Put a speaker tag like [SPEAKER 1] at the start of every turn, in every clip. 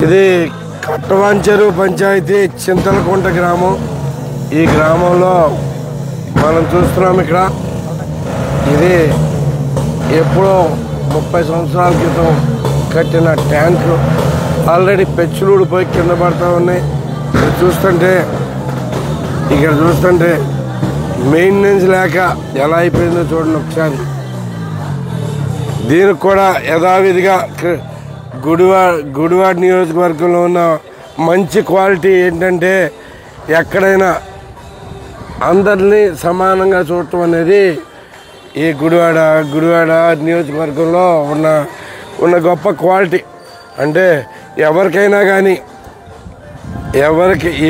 [SPEAKER 1] ఇది కట్టవంచెరు పంచాయతీ చింతలకుంట గ్రామం. ఈ గ్రామంలో మనం చూస్తున్నాం. ఇక్కడ ఇది ఎప్పుడో 30 సంవత్సరాల క్రితం కట్టిన ట్యాంకు ఆల్రెడీ పెచ్చులు ఊడిపోయి కింద పడతా ఉన్నాయి. ఇక్కడ చూస్తుంటే మెయింటెనెన్స్ లేక ఎలా అయిపోయిందో చూడండి ఒకసారి. దీనికి కూడా యథావిధిగా గుడివాడ నియోజకవర్గంలో ఉన్న మంచి క్వాలిటీ ఏంటంటే ఎక్కడైనా అందరినీ సమానంగా చూడటం అనేది ఈ గుడివాడ నియోజకవర్గంలో ఉన్న గొప్ప క్వాలిటీ. అంటే ఎవరికైనా కానీ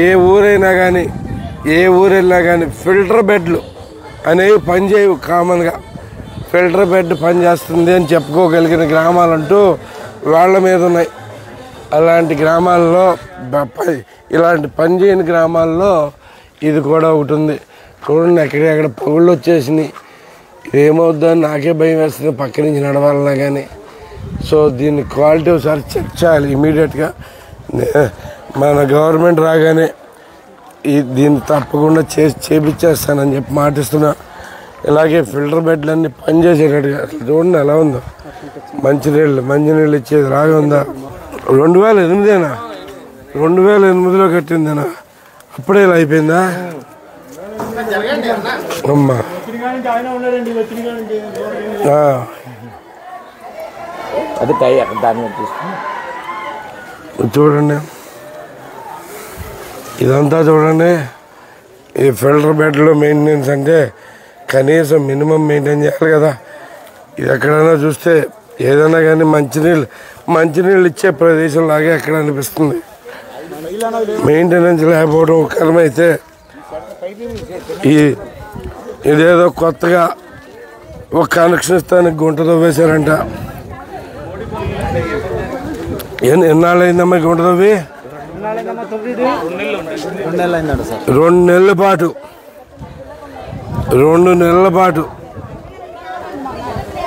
[SPEAKER 1] ఏ ఊరైనా కానీ ఏ ఊరు వెళ్ళినా కానీ ఫిల్టర్ బెడ్లు అనేవి పనిచేయవు. కామన్గా ఫిల్టర్ బెడ్ పనిచేస్తుంది అని చెప్పుకోగలిగిన గ్రామాలంటూ వాళ్ళ మీద ఉన్నాయి. అలాంటి గ్రామాల్లో ఇలాంటి పనిచేయని గ్రామాల్లో ఇది కూడా ఒకటి ఉంది. చూడండి ఎక్కడెక్కడ పగుళ్ళు వచ్చేసినాయి. ఏమవుద్దని నాకే భయం వేస్తుంది పక్క నుంచి నడవాలన్నా కానీ. సో దీన్ని క్వాలిటీ ఒకసారి చెక్ చేయాలి ఇమీడియట్గా. మన గవర్నమెంట్ రాగానే దీన్ని తప్పకుండా చేపించేస్తానని చెప్పి మాటిస్తున్నా. ఇలాగే ఫిల్టర్ బెడ్లన్నీ పనిచేసేటట్టుగా చూడండి ఎలా ఉందో. మంచినీళ్ళు ఇచ్చేది లాగా ఉందా. 2008 2008లో కట్టిందేనా? అప్పుడే ఇలా అయిపోయిందా అమ్మా? చూడండి ఇదంతా చూడండి. ఈ ఫిల్టర్ బెడ్లో మెయింటెనెన్స్ అంటే కనీసం మినిమం మెయింటైన్ చేయాలి కదా. ఇది ఎక్కడైనా చూస్తే ఏదైనా కానీ మంచినీళ్ళు ఇచ్చే ప్రదేశం లాగే ఎక్కడ అనిపిస్తుంది. మెయింటెనెన్స్ లేకపోవడం కరమైతే ఇదేదో కొత్తగా ఒక కనెక్షన్ ఇస్తానికి గుంట తవ్వేశారంట. ఎన్నాళ్ళైందమ్మా గుంట తవ్వి? 2 నెలల పాటు 2 నెలల పాటు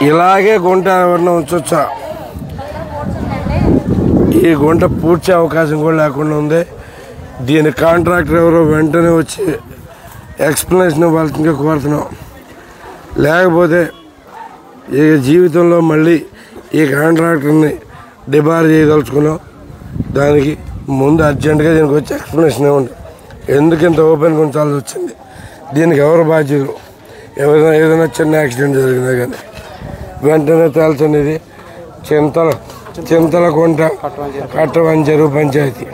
[SPEAKER 1] ఇలాగే గుంట ఎవరన్నా ఉంచొచ్చా? ఈ గుంట పూడ్చే అవకాశం కూడా లేకుండా ఉంది. దీని కాంట్రాక్టర్ ఎవరో వెంటనే వచ్చి ఎక్స్ప్లెనేషన్ ఇవ్వాల్సిందిగా కోరుతున్నాం. లేకపోతే ఈ జీవితంలో మళ్ళీ ఈ కాంట్రాక్టర్ని డిబార్ చేయదలుచుకున్నాం. దానికి ముందు అర్జెంటుగా దీనికి వచ్చి ఎక్స్ప్లెనేషన్ ఇవ్వండి. ఎందుకు ఇంత ఓపెన్గా ఉంచాల్సి వచ్చింది? దీనికి ఎవరు బాధ్యులు? ఏదైనా చిన్న యాక్సిడెంట్ జరిగినా కానీ వెంటనే తేల్చండి. ఇది చింతలకుంట కట్టవంచెరు పంచాయతీ.